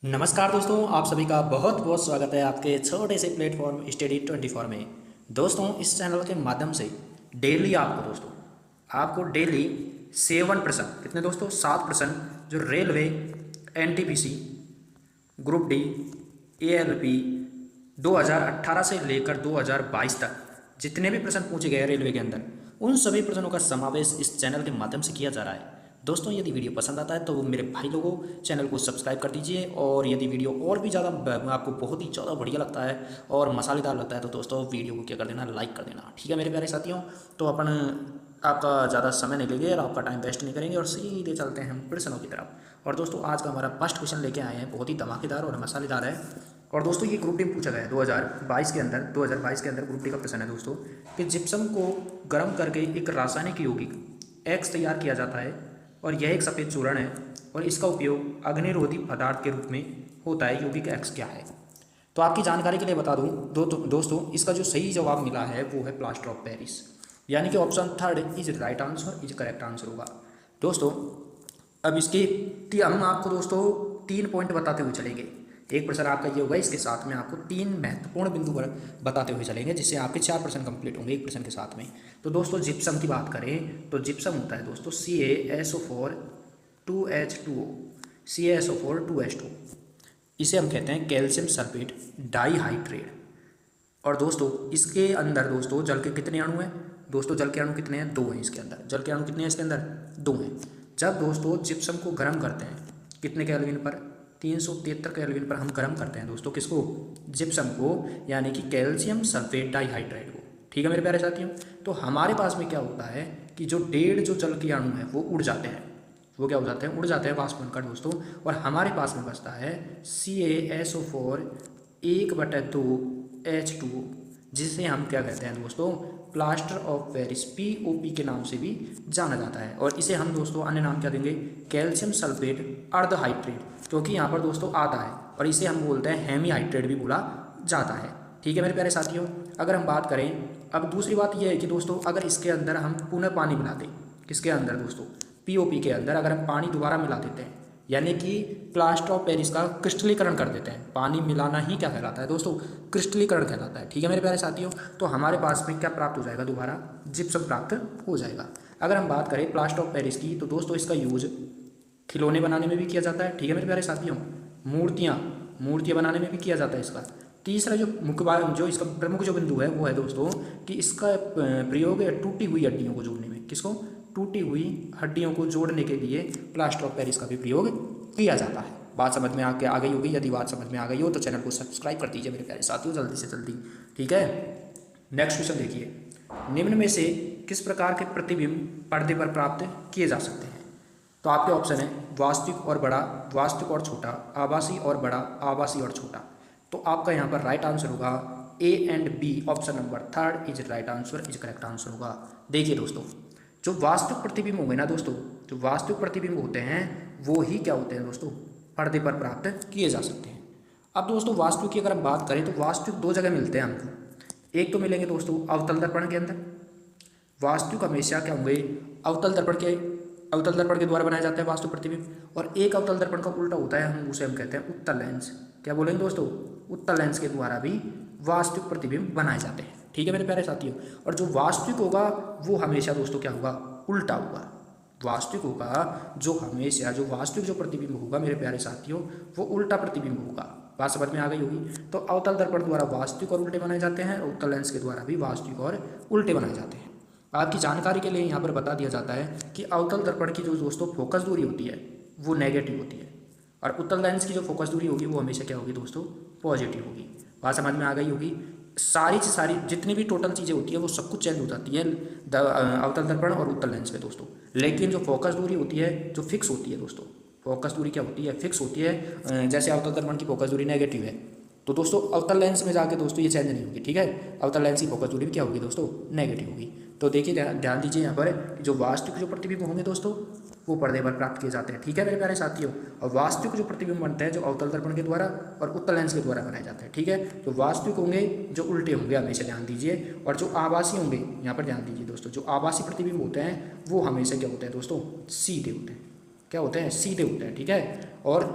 नमस्कार दोस्तों, आप सभी का बहुत बहुत स्वागत है आपके छोटे से प्लेटफॉर्म स्टडी 24 में। दोस्तों, इस चैनल के माध्यम से डेली आपको डेली 7%, कितने दोस्तों, 7% जो railway, NTPC, group D, ALP 2018 से लेकर 2022 तक जितने भी प्रश्न पूछे गए हैं रेलवे के अंदर, उन सभी प्रश्नों का समावेश इस चैनल के माध्यम से किया जा रहा है। दोस्तों, यदि वीडियो पसंद आता है तो मेरे भाई लोगों चैनल को सब्सक्राइब कर दीजिए, और यदि वीडियो और भी ज़्यादा आपको बहुत ही ज़्यादा बढ़िया लगता है और मसालेदार लगता है तो दोस्तों वीडियो को क्या कर देना, लाइक कर देना। ठीक है मेरे प्यारे साथियों, तो अपन आपका ज़्यादा समय नहीं लेंगे और आपका टाइम वेस्ट नहीं करेंगे और सीधे चलते हैं हम प्रश्नों की तरफ। और दोस्तों, आज का हमारा फर्स्ट क्वेश्चन लेके आए हैं, बहुत ही धमाकेदार और मसालेदार है। और दोस्तों, ये ग्रुप डी पूछा गया है 2022 के अंदर ग्रुप डी का प्रश्न है दोस्तों कि जिप्सम को गर्म करके एक रासायनिक यौगिक एक्स तैयार किया जाता है और यह एक सफ़ेद चूर्ण है और इसका उपयोग अग्निरोधी पदार्थ के रूप में होता है। यौगिक एक्स क्या है? तो आपकी जानकारी के लिए बता दूं दोस्तों, इसका जो सही जवाब मिला है वो है प्लास्टर ऑफ पेरिस, यानी कि option third is right answer, is correct answer होगा। दोस्तों, अब इसके हम आपको दोस्तों 3 पॉइंट बताते हुए चलेंगे। एक प्रश्न आपका ये होगा, इसके साथ में आपको 3 महत्वपूर्ण बिंदु पर बताते हुए चलेंगे, जिससे आपके 4 प्रश्न कंप्लीट होंगे एक प्रश्न के साथ में। तो दोस्तों, जिप्सम की बात करें तो जिप्सम होता है दोस्तों CaSO4 2H2O, CaSO4 2H2O। इसे हम कहते हैं कैल्शियम सल्फेट डाईहाइड्रेट। और दोस्तों, इसके अंदर दोस्तों जल के कितने अणु हैं? दोस्तों, जल के अणु कितने हैं? 2 हैं इसके अंदर। जल के अणु कितने हैं इसके अंदर? 2 हैं। जब दोस्तों जिप्सम को गर्म करते हैं, कितने केल्विन पर? 373 केल्विन पर हम गर्म करते हैं दोस्तों, किसको? जिप्सम को, यानी कि कैल्शियम सल्फेट डाईहाइड्रेट को। ठीक है मेरे प्यारे साथियों, तो हमारे पास में क्या होता है कि जो 1.5 जो जल के अणु हैं वो उड़ जाते हैं। वो क्या हो जाते हैं? उड़ जाते हैं वाष्प बनकर दोस्तों, और हमारे पास में बचता है CaSO4 1/2H2O, जिसे हम क्या कहते हैं दोस्तों? प्लास्टर ऑफ पेरिस, POP के नाम से भी जाना जाता है। और इसे हम दोस्तों अन्य नाम क्या देंगे? कैल्शियम सल्फेट अर्धहाइड्रेट, क्योंकि यहाँ पर दोस्तों आधा है, और इसे हम बोलते हैं हेमीहाइड्रेट भी बोला जाता है। ठीक है मेरे प्यारे साथियों, अगर हम बात करें, अब दूसरी बात यह है कि दोस्तों अगर इसके अंदर हम पुनः पानी मिला दें, किसके अंदर दोस्तों? POP के अंदर अगर हम पानी दोबारा मिला देते हैं, यानी कि प्लास्टर ऑफ पेरिस का क्रिस्टलीकरण कर देते हैं। पानी मिलाना ही क्या कहलाता है दोस्तों? क्रिस्टलीकरण कहलाता है। ठीक है मेरे प्यारे साथियों, तो हमारे पास में क्या प्राप्त हो जाएगा? दोबारा जिप्सम प्राप्त हो जाएगा। अगर हम बात करें प्लास्टर ऑफ पेरिस की, तो दोस्तों इसका यूज खिलौने बनाने में भी किया जाता है। ठीक है मेरे प्यारे साथियों, मूर्तियाँ बनाने में भी किया जाता है इसका। तीसरा जो जो इसका प्रमुख जो बिंदु है वो है दोस्तों कि इसका प्रयोग है टूटी हुई हड्डियों को जोड़ने में। किसको? टूटी हुई हड्डियों को जोड़ने के लिए प्लास्टर ऑफ पेरिस का भी प्रयोग किया जाता है। बात समझ में आ गई होगी? यदि बात समझ में आ गई हो तो चैनल को सब्सक्राइब कर दीजिए मेरे प्यारे साथियों, जल्दी से जल्दी। ठीक है, नेक्स्ट क्वेश्चन देखिए, निम्न में से किस प्रकार के प्रतिबिंब पर्दे पर प्राप्त किए जा सकते हैं? तो आपके ऑप्शन है वास्तविक और बड़ा, वास्तविक और छोटा, आभासी और बड़ा, आभासी और छोटा। तो आपका यहाँ पर राइट आंसर होगा A and B, option number third is right answer, is correct answer होगा। देखिए दोस्तों, जो वास्तविक प्रतिबिंब होंगे ना दोस्तों, जो वास्तविक प्रतिबिंब होते हैं वो ही क्या होते हैं दोस्तों? पर्दे पर प्राप्त किए जा सकते हैं। अब दोस्तों, वास्तविक की अगर हम बात करें तो वास्तविक 2 जगह मिलते हैं हमको। एक तो मिलेंगे दोस्तों अवतल दर्पण के अंदर। वास्तविक हमेशा क्या होंगे? अवतल दर्पण के द्वारा बनाया जाता है वास्तविक प्रतिबिंब। और एक अवतल दर्पण का उल्टा होता है, हम उसे कहते हैं उत्तल लेंस। क्या बोलेंगे दोस्तों? उत्तल लेंस के द्वारा भी वास्तविक प्रतिबिंब बनाए जाते हैं। ठीक है मेरे प्यारे साथियों, और जो वास्तविक होगा वो हमेशा दोस्तों क्या होगा? उल्टा होगा। वास्तविक होगा जो हमेशा, जो वास्तविक जो प्रतिबिंब होगा मेरे प्यारे साथियों, वो उल्टा प्रतिबिंब होगा। बात समझ में आ गई होगी? तो अवतल दर्पण द्वारा वास्तविक और उल्टे बनाए जाते हैं, और उत्तल लेंस के द्वारा भी वास्तविक और उल्टे बनाए जाते हैं। आपकी जानकारी के लिए यहाँ पर बता दिया जाता है कि अवतल दर्पण की जो दोस्तों फोकस दूरी होती है वो नेगेटिव होती है, और उत्तल लेंस की जो फोकस दूरी होगी वो हमेशा क्या होगी दोस्तों? पॉजिटिव होगी। बात समझ में आ गई होगी? सारी जितनी भी टोटल चीज़ें होती है वो सब कुछ चेंज हो जाती है अवतल दर्पण और उत्तल लेंस में दोस्तों, लेकिन जो फोकस दूरी होती है जो फिक्स होती है दोस्तों, फोकस दूरी क्या होती है? फिक्स होती है। जैसे अवतल दर्पण की फोकस दूरी नेगेटिव है तो दोस्तों अवतल लेंस में जाके दोस्तों ये चेंज नहीं होगी। ठीक है, अवतल लेंस की फोकस दूरी भी क्या होगी दोस्तों? नेगेटिव होगी। तो देखिए, ध्यान दीजिए यहाँ पर कि जो वास्तविक जो प्रतिबिंब होंगे दोस्तों वो पर्दे पर प्राप्त किए जाते हैं। ठीक है मेरे प्यारे साथियों, और वास्तविक जो प्रतिबिंब बनते हैं जो अवतल दर्पण के द्वारा और उत्तल लेंस के द्वारा बनाए जाते हैं। ठीक है, तो वास्तविक होंगे जो उल्टे होंगे, हमेशा ध्यान दीजिए। और जो आभासी होंगे, यहाँ पर ध्यान दीजिए दोस्तों, जो आभासी प्रतिबिंब होते हैं वो हमेशा क्या होते हैं दोस्तों? सीधे होते हैं। क्या होते हैं? सीधे होते हैं। ठीक है, और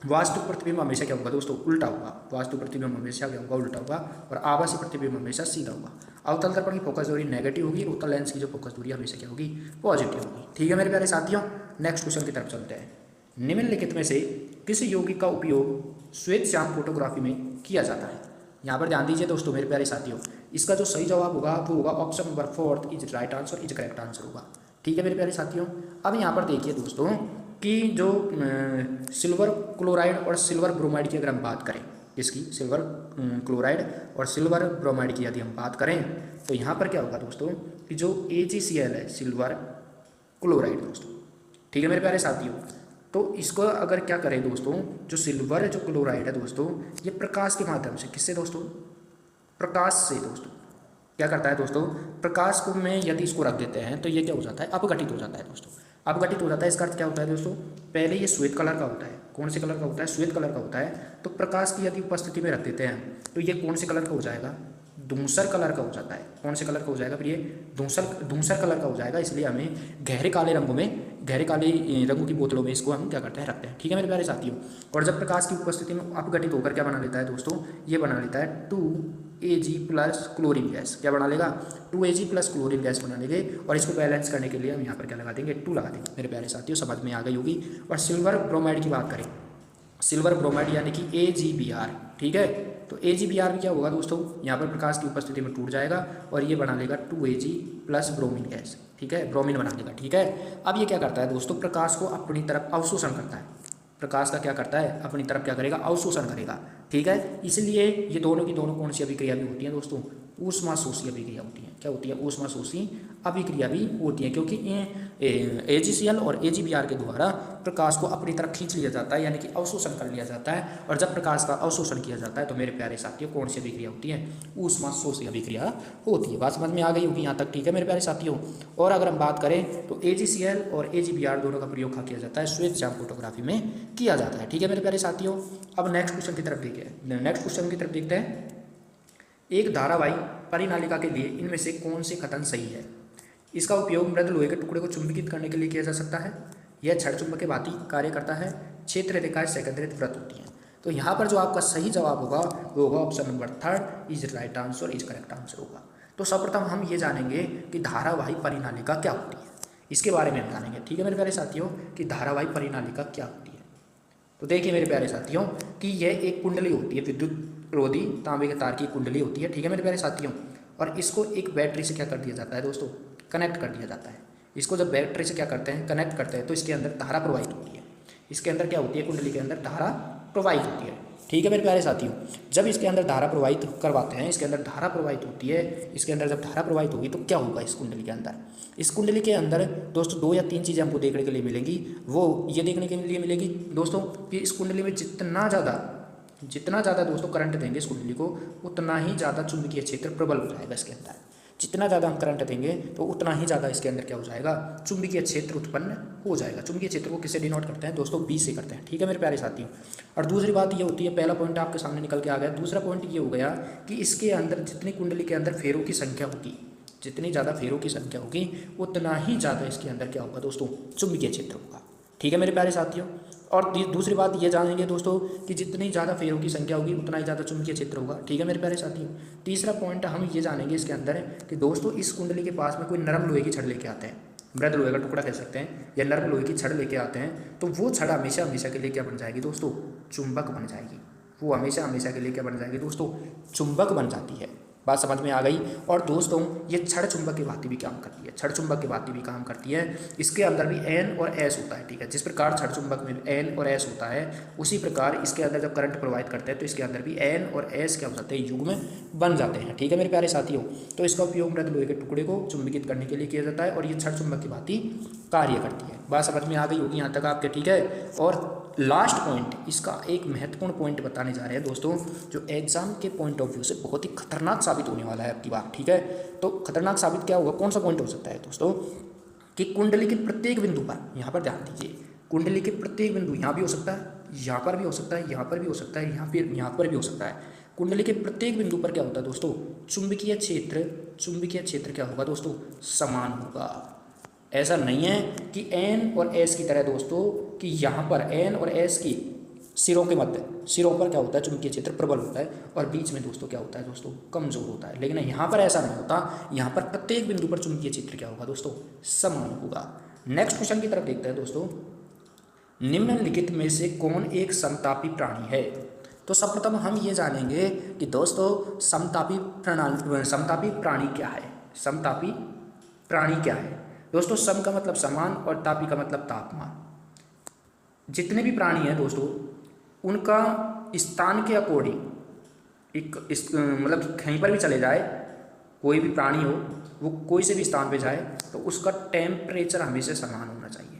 वास्तु प्रतिबिंब हमेशा क्या होगा दोस्तों, उल्टा होगा। वास्तु प्रतिबिंब हमेशा क्या होगा, उल्टा होगा। और आभासी प्रतिबिंब हमेशा सीधा होगा। अवतल दर्पण की फोकस दूरी नेगेटिव होगी, उत्तल लेंस की जो फोकस दूरी हमेशा क्या होगी, पॉजिटिव होगी। ठीक है मेरे प्यारे साथियों, नेक्स्ट क्वेश्चन की तरफ चलते हैं। निम्नलिखित में से किस यौगिक का उपयोग श्वेत श्याम फोटोग्राफी में किया जाता है। यहाँ पर ध्यान दीजिए दोस्तों मेरे प्यारे साथियों, इसका जो सही जवाब होगा वो होगा option number 4 is right answer, is correct answer होगा। ठीक है मेरे प्यारे साथियों, अब यहाँ पर देखिए दोस्तों कि जो सिल्वर क्लोराइड और सिल्वर ब्रोमाइड की अगर हम बात करें, इसकी सिल्वर क्लोराइड और सिल्वर ब्रोमाइड की यदि हम बात करें, तो यहाँ पर क्या होगा दोस्तों कि जो AgCl है सिल्वर क्लोराइड दोस्तों, ठीक है मेरे प्यारे साथियों, तो इसको अगर क्या करें दोस्तों, जो सिल्वर जो क्लोराइड है दोस्तों, ये प्रकाश के माध्यम से, किससे दोस्तों, प्रकाश से दोस्तों, क्या करता है दोस्तों, प्रकाश को में यदि इसको रख देते हैं तो ये क्या हो जाता है, अपघटित हो जाता है दोस्तों। अपघटित हो जाता है, इसका अर्थ क्या होता है दोस्तों, पहले ये श्वेत कलर का होता है, कौन से कलर का होता है, श्वेत कलर का होता है। तो प्रकाश की यदि उपस्थिति में रख देते हैं तो ये कौन से कलर का हो जाएगा, धूसर कलर का हो जाता है। कौन से कलर का हो जाएगा, फिर ये धूसर कलर का हो जाएगा। इसलिए हमें गहरे काले रंगों में, गहरे काले रंगों की बोतलों में इसको हम क्या करते हैं, रखते हैं। ठीक है मेरे प्यारे साथियों, और जब प्रकाश की उपस्थिति में अपघटित होकर क्या बना लेता है दोस्तों, ये बना लेता है 2Ag प्लस क्लोरीन गैस। क्या बना लेगा, 2Ag प्लस क्लोरीन गैस बना लेंगे। और इसको बैलेंस करने के लिए हम यहाँ पर क्या लगा देंगे, 2 लगा देंगे। मेरे प्यारे साथियों समझ में आ गई होगी। और सिल्वर ब्रोमाइड की बात करें, सिल्वर ब्रोमाइड यानी कि AgBr, ठीक है, तो AgBr भी क्या होगा दोस्तों, यहाँ पर प्रकाश की उपस्थिति में टूट जाएगा और ये बना लेगा 2Ag प्लस ब्रोमीन गैस। ठीक है, ब्रोमीन बना लेगा। ठीक है, अब ये क्या करता है दोस्तों, प्रकाश को अपनी तरफ अवशोषण करता है। प्रकाश का क्या करता है, अपनी तरफ क्या करेगा, अवशोषण करेगा। ठीक है, इसलिए ये दोनों की दोनों कौन सी अभिक्रिया भी होती हैं दोस्तों, ऊष्माशोषी अभिक्रिया होती है। क्या होती है, ऊष्माशोषी अभिक्रिया भी होती है, क्योंकि AgCl और AgBr के द्वारा प्रकाश को अपनी तरफ खींच लिया जाता है, यानी कि अवशोषण कर लिया जाता है। और जब प्रकाश का अवशोषण किया जाता है तो मेरे प्यारे साथियों कौन सी अभिक्रिया होती है, ऊष्माशोषी अभिक्रिया होती है। बात समझ में आ गई होगी यहाँ तक। ठीक है मेरे प्यारे साथियों, और अगर हम बात करें तो AgCl और AgBr दोनों का प्रयोग कहाँ किया जाता है, श्वेत श्याम फोटोग्राफी में किया जाता है। ठीक है मेरे प्यारे साथियों, अब नेक्स्ट क्वेश्चन की तरफ देखिए, नेक्स्ट क्वेश्चन की तरफ देखते हैं। एक धारावाही परिनालिका के लिए इनमें से कौन से कथन सही है। इसका उपयोग मृद लोहे के टुकड़े को चुंबकित करने के लिए किया जा सकता है। यह क्षण चुंबक के भांति कार्य करता है। क्षेत्र रेखाएं सेकेंडरी व्रत होती हैं। तो यहाँ पर जो आपका सही जवाब होगा वो होगा option number 3 is right answer, is correct answer होगा। तो सर्वप्रथम हम ये जानेंगे कि धारावाही परिनालिका क्या होती है, इसके बारे में हम जानेंगे। ठीक है मेरे प्यारे साथियों, कि धारावाही परिनालिका क्या होती है। तो देखिए मेरे प्यारे साथियों कि यह एक कुंडली होती है, विद्युत रोधी तांबे के तार की कुंडली होती है। ठीक है मेरे प्यारे साथियों, और इसको एक बैटरी से क्या कर दिया जाता है दोस्तों, कनेक्ट कर दिया जाता है। इसको जब बैटरी से क्या करते हैं, कनेक्ट करते हैं, तो इसके अंदर धारा प्रवाहित होती है। इसके अंदर क्या होती है, कुंडली के अंदर धारा प्रवाहित होती है। ठीक है मेरे प्यारे साथियों, जब इसके अंदर धारा प्रवाहित करवाते हैं, इसके अंदर धारा प्रवाहित होती है, इसके अंदर जब धारा प्रवाहित होगी तो क्या होगा इस कुंडली के अंदर। इस कुंडली के अंदर दोस्तों 2 या 3 चीज़ें हमको देखने के लिए मिलेंगी। वो ये देखने के लिए मिलेगी दोस्तों कि इस कुंडली में जितना ज़्यादा दोस्तों करंट देंगे इस कुंडली को, उतना ही ज़्यादा चुंबकीय क्षेत्र प्रबल हो जाएगा इसके अंदर। जितना ज़्यादा हम करंट देंगे तो उतना ही ज़्यादा इसके अंदर क्या हो जाएगा, चुंबकीय क्षेत्र उत्पन्न हो जाएगा। चुंबकीय क्षेत्र को किससे डिनोट करते हैं दोस्तों, B से करते हैं। ठीक है मेरे प्यारे साथियों, और दूसरी बात ये होती है, पहला पॉइंट आपके सामने निकल के आ गया। दूसरा पॉइंट ये हो गया कि इसके अंदर जितनी कुंडली के अंदर फेरों की संख्या होगी, जितनी ज़्यादा फेरों की संख्या होगी उतना ही ज़्यादा इसके अंदर क्या होगा दोस्तों, चुंबकीय क्षेत्र होगा। ठीक है मेरे प्यारे साथियों, और दूसरी बात ये जानेंगे दोस्तों कि जितनी ज़्यादा फेरों की संख्या होगी उतना ही ज़्यादा चुंबकीय क्षेत्र होगा। ठीक है मेरे प्यारे साथियों, तीसरा पॉइंट हम ये जानेंगे इसके अंदर कि दोस्तों इस कुंडली के पास में कोई नरम लोहे की छड़ लेके आते हैं, मृद लोहे का टुकड़ा कह सकते हैं, या नरम लोहे की छड़ लेके आते हैं, तो वो छड़ हमेशा के लिए क्या बन जाएगी दोस्तों, चुंबक बन जाएगी। वो हमेशा के लिए क्या बन जाएगी दोस्तों, चुंबक बन जाती है। बात समझ में आ गई। और दोस्तों ये क्षण चुंबक की भांति भी काम करती है, क्षण चुंबक की भांति भी काम करती है। इसके अंदर भी N और S होता है। ठीक है, जिस प्रकार क्षण चुंबक में N और S होता है, उसी प्रकार इसके अंदर जब करंट प्रवाहित करते हैं तो इसके अंदर भी N और S क्या हो जाते हैं, युग्म बन जाते हैं। ठीक है मेरे प्यारे साथियों, तो इसका उपयोग मृद लोहे के टुकड़े को चुंबकित करने के लिए किया जाता है और ये क्षण चुंबक की भांति कार्य करती है। बात समझ में आ गई होगी यहाँ तक आपके। ठीक है, और लास्ट पॉइंट, इसका एक महत्वपूर्ण पॉइंट बताने जा रहे हैं दोस्तों, जो एग्जाम के पॉइंट ऑफ व्यू से बहुत ही खतरनाक साबित होने वाला है आपकी बात। ठीक है, तो खतरनाक साबित क्या होगा, कौन सा पॉइंट हो सकता है दोस्तों, कि कुंडली के प्रत्येक बिंदु पर, यहाँ पर ध्यान दीजिए, कुंडली के प्रत्येक बिंदु, यहाँ भी हो सकता है, यहाँ पर भी हो सकता है, यहाँ पर भी हो सकता है, यहाँ पर भी हो सकता है। कुंडली के प्रत्येक बिंदु पर क्या होता है दोस्तों, चुंबकीय क्षेत्र क्या होगा दोस्तों, समान होगा। ऐसा नहीं है कि N और S की तरह दोस्तों, कि यहाँ पर N और S की सिरों के मध्य, सिरों पर क्या होता है, चुंबकीय क्षेत्र प्रबल होता है और बीच में दोस्तों क्या होता है दोस्तों, कमजोर होता है। लेकिन यहाँ पर ऐसा नहीं होता, यहाँ पर प्रत्येक बिंदु पर चुंबकीय क्षेत्र क्या होगा दोस्तों, समान होगा। नेक्स्ट क्वेश्चन की तरफ देखते हैं दोस्तों, निम्नलिखित में से कौन एक समतापी प्राणी है। तो सर्वप्रथम हम ये जानेंगे कि दोस्तों समतापी प्राणी क्या है। समतापी प्राणी क्या है दोस्तों, सम का मतलब समान और तापी का मतलब तापमान। जितने भी प्राणी हैं दोस्तों उनका स्थान के अकॉर्डिंग मतलब कहीं पर भी चले जाए, कोई भी प्राणी हो वो कोई से भी स्थान पे जाए तो उसका टेम्परेचर हमेशा समान होना चाहिए।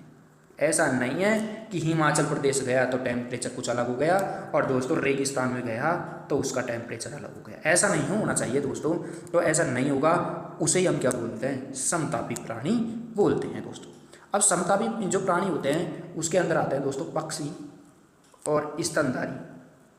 ऐसा नहीं है कि हिमाचल प्रदेश गया तो टेम्परेचर कुछ अलग हो गया और दोस्तों रेगिस्तान में गया तो उसका टेम्परेचर अलग हो गया, ऐसा नहीं होना चाहिए दोस्तों। तो ऐसा नहीं होगा, उसे ही हम क्या बोलते हैं, समतापी प्राणी बोलते हैं दोस्तों। अब समतापी जो प्राणी होते हैं उसके अंदर आते हैं दोस्तों पक्षी और स्तनधारी।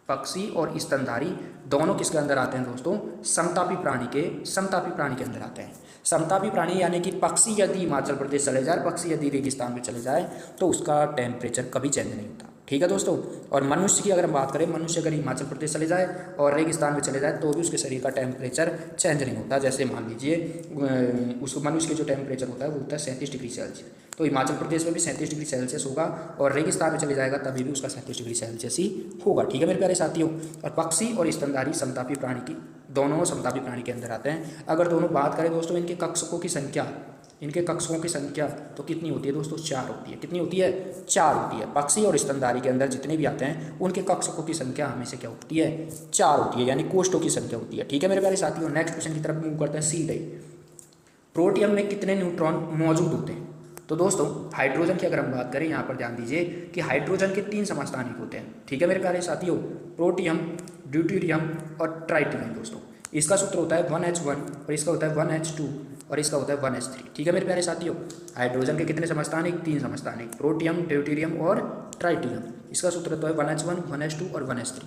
पक्षी और स्तनधारी दोनों किसके अंदर आते हैं दोस्तों, समतापी प्राणी के अंदर आते हैं। समतापी प्राणी यानी कि पक्षी यदि हिमाचल प्रदेश चले जाए, पक्षी यदि रेगिस्तान में चले जाए तो उसका टेम्परेचर कभी चेंज नहीं होता, ठीक है दोस्तों। और मनुष्य की अगर हम बात करें, मनुष्य अगर हिमाचल प्रदेश चले जाए और रेगिस्तान में चले जाए तो भी उसके शरीर का टेम्परेचर चेंज नहीं होता। जैसे मान लीजिए उस मनुष्य के जो टेम्परेचर होता है वो होता है 37 डिग्री सेल्सियस, तो हिमाचल प्रदेश में भी 37 डिग्री सेल्सियस होगा और रेगिस्तान में चले जाएगा तभी भी उसका 37 डिग्री सेल्सियस ही होगा, ठीक है मेरे प्यारे साथियों। और पक्षी और स्तनधारी समतापी प्राणी की दोनों समतापी प्राणी के अंदर आते हैं। अगर दोनों बात करें दोस्तों इनके कक्षकों की संख्या तो कितनी होती है दोस्तों, 4 होती है। कितनी होती है, 4 होती है। पक्षी और स्तनधारी के अंदर जितने भी आते हैं उनके कक्षकों की संख्या हमेशा क्या होती है, 4 होती है, यानी कोष्ठों की संख्या होती है, ठीक है मेरे प्यारे साथियों। नेक्स्ट क्वेश्चन की तरफ मूव करते हैं सीधे। प्रोटियम में कितने न्यूट्रॉन मौजूद होते हैं। तो दोस्तों हाइड्रोजन की अगर हम बात करें, यहाँ पर ध्यान दीजिए कि हाइड्रोजन के 3 समस्थानिक होते हैं, ठीक है मेरे प्यारे साथियों, प्रोटियम, ड्यूटेरियम और ट्राइटियम दोस्तों। इसका सूत्र होता है 1H1 और इसका होता है 1H2 और इसका होता है 1H3, ठीक है मेरे प्यारे साथियों। हाइड्रोजन के कितने समस्थानिक, 3 समस्थानिक, प्रोटियम, ड्यूटेरियम और ट्राइटियम। इसका सूत्र होता है 1H1, 1H2 और 1H3।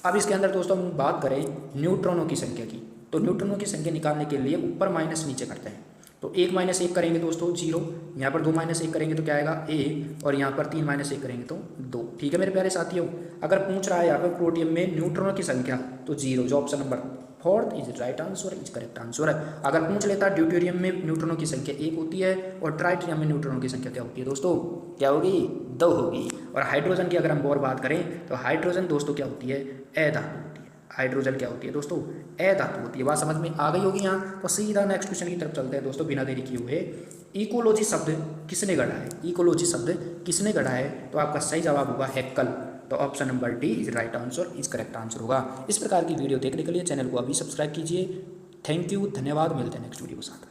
अब इसके अंदर दोस्तों हम बात करें न्यूट्रॉनों की संख्या की, तो न्यूट्रॉनों की संख्या निकालने के लिए ऊपर माइनस नीचे करते हैं। तो 1 - 1 करेंगे दोस्तों 0, यहाँ पर 2 - 1 करेंगे तो क्या आएगा 1 और यहाँ पर 3 - 1 करेंगे तो 2, ठीक है मेरे प्यारे साथियों। अगर पूछ रहा है यहाँ पर प्रोटियम में न्यूट्रॉनों की संख्या तो 0, जो option number 4 is right answer, is correct answer है। अगर पूछ लेता ड्यूटेरियम में न्यूट्रॉनों की संख्या 1 होती है और ट्राइटियम में न्यूट्रॉनों की संख्या क्या होती है दोस्तों, क्या होगी, 2 होगी। और हाइड्रोजन की अगर हम और बात करें तो हाइड्रोजन दोस्तों क्या होती है, अधातु होती है। हाइड्रोजन क्या होती है दोस्तों, अधातु होती है। बात समझ में आ गई होगी यहाँ। तो सीधा नेक्स्ट क्वेश्चन की तरफ चलते हैं दोस्तों बिना देरी किए हुए। इकोलॉजी शब्द किसने गढ़ा है, इकोलॉजी शब्द किसने गढ़ा है, तो आपका सही जवाब होगा हैक्कल। तो option number D is right answer, is correct answer होगा। इस प्रकार की वीडियो देखने के लिए चैनल को अभी सब्सक्राइब कीजिए। थैंक यू, धन्यवाद, मिलते हैं नेक्स्ट वीडियो के साथ।